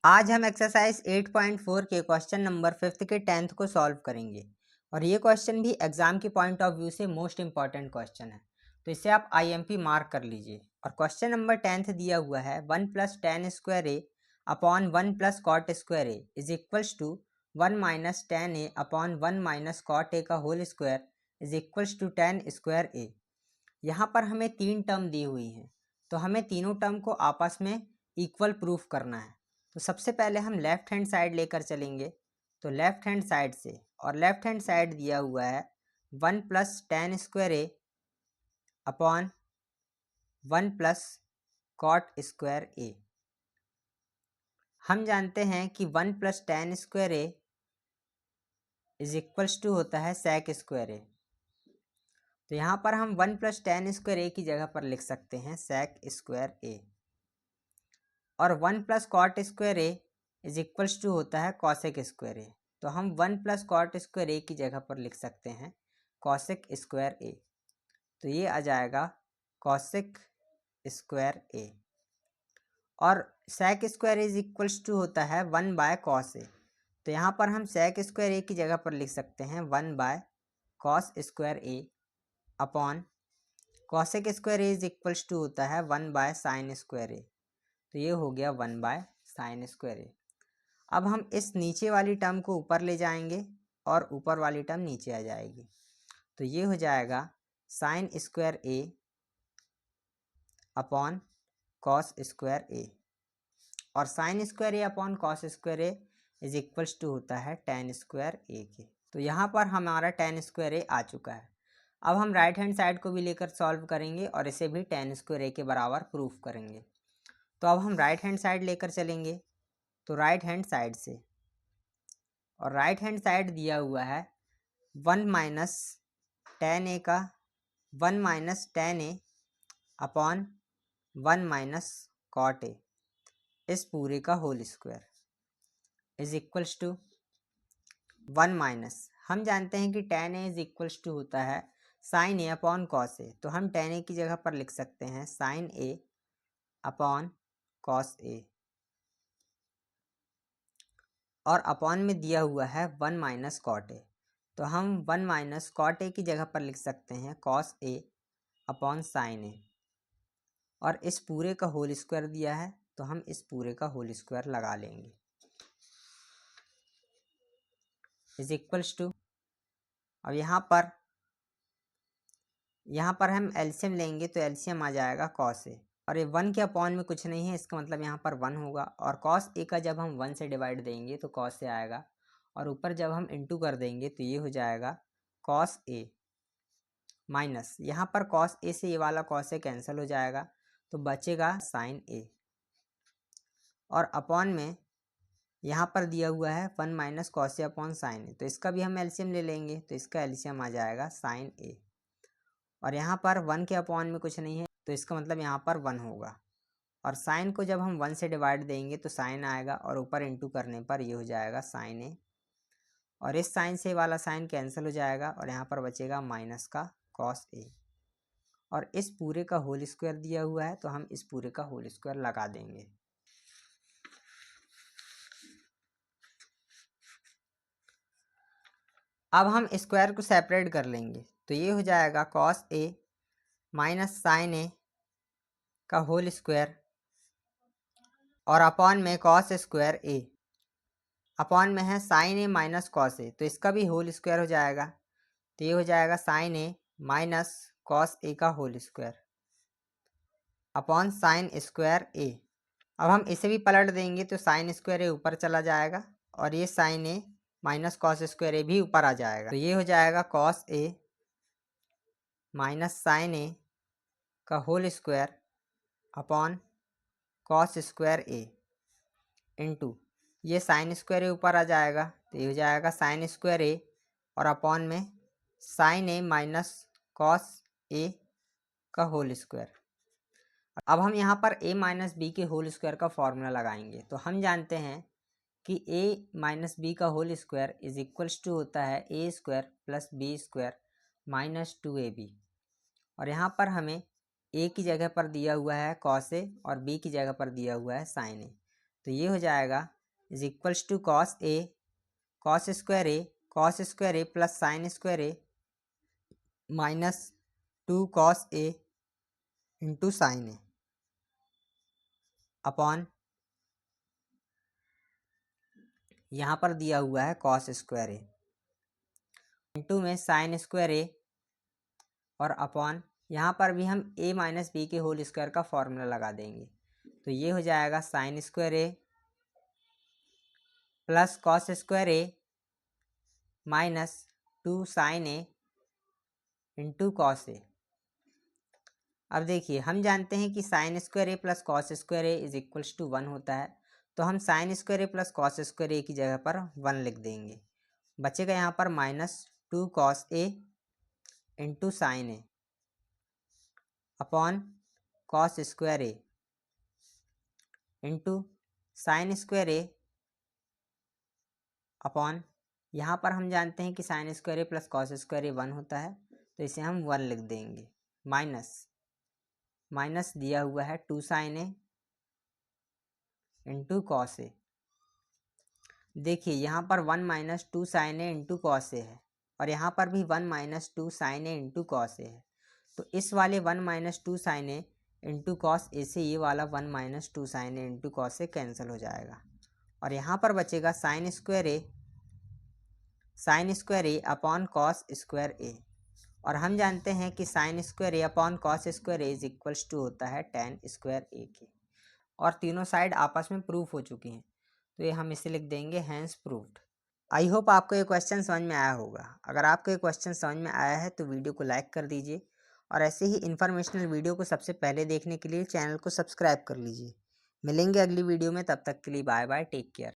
आज हम एक्सरसाइज 8.4 के क्वेश्चन नंबर 5 के 10th को सॉल्व करेंगे और ये क्वेश्चन भी एग्जाम की पॉइंट ऑफ व्यू से मोस्ट इंपॉर्टेंट क्वेश्चन है, तो इसे आप IMP मार्क कर लीजिए। और क्वेश्चन नंबर 10th दिया हुआ है 1 + tan square A upon 1 + cot square A is equals to 1 - tan A upon 1 - cot A का whole square is equals to tan square A. यहाँ पर हमें तीन टर्म दी हुई हैं, तो हमें तीनों टर्म को आपस में इक्वल प्रूफ करना है। तो सबसे पहले हम लेफ्ट हैंड साइड लेकर चलेंगे, तो लेफ्ट हैंड साइड से, और लेफ्ट हैंड साइड दिया हुआ है 1 + tan square A upon 1 + cot square a. हम जानते हैं कि 1 + tan square A is equals to होता है sec स्क्वायर ए। तो यहाँ पर हम 1 + tan स्क्वायर ए की जगह पर लिख सकते हैं sec स्क्वायर ए, और 1 + cot square A is equals to होता है cosec स्क्वायर ए। तो हम 1 + cot स्क्वायर ए की जगह पर लिख सकते हैं cosec स्क्वायर ए। तो ये आ जाएगा cosec स्क्वायर ए, और sec square is equals to होता है 1/cos ए। तो यहाँ पर हम sec स्क्वायर ए की जगह पर लिख सकते हैं 1/cos square A upon cosec square A is equals to होता है 1/sin स्क्वायर ए। तो ये हो गया 1/sin स्क्वायर ए। अब हम इस नीचे वाली टर्म को ऊपर ले जाएंगे और ऊपर वाली टर्म नीचे आ जाएगी, तो ये हो जाएगा sin square A upon cos square a, और sin square A upon cos square A is equals to होता है tan स्क्वायर ए के। तो यहाँ पर हमारा tan स्क्वायर ए आ चुका है। अब हम राइट हैंड साइड को भी लेकर सॉल्व करेंगे और इसे भी tan स्क्वायर ए के बराबर प्रूफ करेंगे। तो अब हम राइट हैंड साइड लेकर चलेंगे, तो राइट हैंड साइड से, और राइट हैंड साइड दिया हुआ है 1 - tan ए का 1 - tan A upon 1 - cot a इस पूरे का whole square is equals to 1 हम जानते हैं कि tan a is equals to होता है sin a upon cos a. तो हम tan ए की जगह पर लिख सकते हैं sin ए अपॉन cos ए, और अपॉन में दिया हुआ है 1 - cot ए। तो हम 1 - cot ए की जगह पर लिख सकते हैं cos ए अपॉन sin ए, और इस पूरे का होल स्क्वायर दिया है तो हम इस पूरे का होल स्क्वायर लगा लेंगे इज इक्वल्स टू। अब यहाँ पर हम एलसीएम लेंगे, तो एलसीएम आ जाएगा cos ए, और ये 1 के अपॉन में कुछ नहीं है, इसका मतलब यहाँ पर 1 होगा, और cos ए का जब हम 1 से डिवाइड देंगे तो cos ए आएगा, और ऊपर जब हम इंटू कर देंगे तो ये हो जाएगा cos ए माइनस, यहाँ पर cos ए से ये वाला cos ए कैंसिल हो जाएगा, तो बचेगा sin ए, और अपॉन में यहाँ पर दिया हुआ है 1 - cos ए अपॉन sin ए, तो इसका भी हम एलसीएम ले लेंगे, तो इसका एलसीएम आ जाएगा sin ए, और यहाँ पर 1 के अपॉन में कुछ नहीं है, तो इसका मतलब यहाँ पर 1 होगा, और साइन को जब हम 1 से डिवाइड देंगे तो साइन आएगा, और ऊपर इंटू करने पर ये हो जाएगा sin ए, और इस साइन से वाला साइन कैंसिल हो जाएगा, और यहाँ पर बचेगा माइनस का cos ए, और इस पूरे का होल स्क्वायर दिया हुआ है तो हम इस पूरे का होल स्क्वायर लगा देंगे। अब हम स्क्वायर को सेपरेट कर लेंगे, तो ये हो जाएगा cos A minus sin A का होल स्क्वायर, और अपॉन में cos स्क्वायर ए, अपॉन में है sin A minus cos a, तो इसका भी होल स्क्वायर हो जाएगा, तो ये हो जाएगा sin ए माइनस cos ए का whole square upon sin square A. अब हम इसे भी पलट देंगे तो sin स्क्वायर ए ऊपर चला जाएगा, और ये sin A minus cos square A भी ऊपर आ जाएगा, तो ये हो जाएगा cos A minus sin A का whole square upon cos square ए इंटू ये sin स्क्वायर ए ऊपर आ जाएगा, तो ये हो जाएगा sin स्क्वायर ए, और अपॉन में sin ए माइनस cos ए का होल स्क्वायर। अब हम यहाँ पर a माइनस बी के होल स्क्वायर का फॉर्मूला लगाएंगे, तो हम जानते हैं कि a माइनस बी का whole square is equals to होता है a square plus b square minus 2ab, और यहाँ पर हमें a की जगह पर दिया हुआ है cos a और b की जगह पर दिया हुआ है sin a, तो ये हो जाएगा is equals to cos square a plus sine square a minus 2 cos a into sine a upon यहाँ पर दिया हुआ है कॉस स्क्वायर ए इंटू में साइन स्क्वायर ए और अपॉन यहाँ पर भी हम a माइनस बी के होल स्क्वायर का फॉर्मूला लगा देंगे। तो ये हो जाएगा sine square a plus cos square a minus 2 sine a into cos a. अब देखिए हम जानते हैं कि sine square a plus cos square A is equals to 1 होता है, तो हम sine square a plus cos square a की जगह पर 1 लिख देंगे। बचेगा यहाँ पर minus 2 cos a into sine a upon cos square A into sine square A upon यहाँ पर हम जानते हैं कि sine square a plus cos square a 1 होता है, तो इसे हम 1 लिख देंगे। माइनस दिया हुआ है 2 साइन ए इंटू कॉस ए। देखिए यहाँ पर 1 minus 2 sine a into cos ए है और यहाँ पर भी 1 minus 2 sine a into cos ए है, तो इस वाले 1 minus 2 sine a into cos ए से ये वाला 1 minus 2 sine a into cos A cancel हो जाएगा और यहाँ पर बचेगा sign square A upon cos square a. और हम जानते हैं कि sine square A upon cos square A is equals to होता है tan स्क्वायर ए के, और तीनों साइड आपस में प्रूफ हो चुकी हैं, तो ये हम इसे लिख देंगे हैंस प्रूव्ड। आई होप आपको ये क्वेश्चन समझ में आया होगा। अगर आपको ये क्वेश्चन समझ में आया है तो वीडियो को लाइक कर दीजिए और ऐसे ही इन्फॉर्मेशनल वीडियो को सबसे पहले देखने के लिए चैनल को सब्सक्राइब कर लीजिए। मिलेंगे अगली वीडियो में, तब तक के लिए बाय बाय, टेक केयर।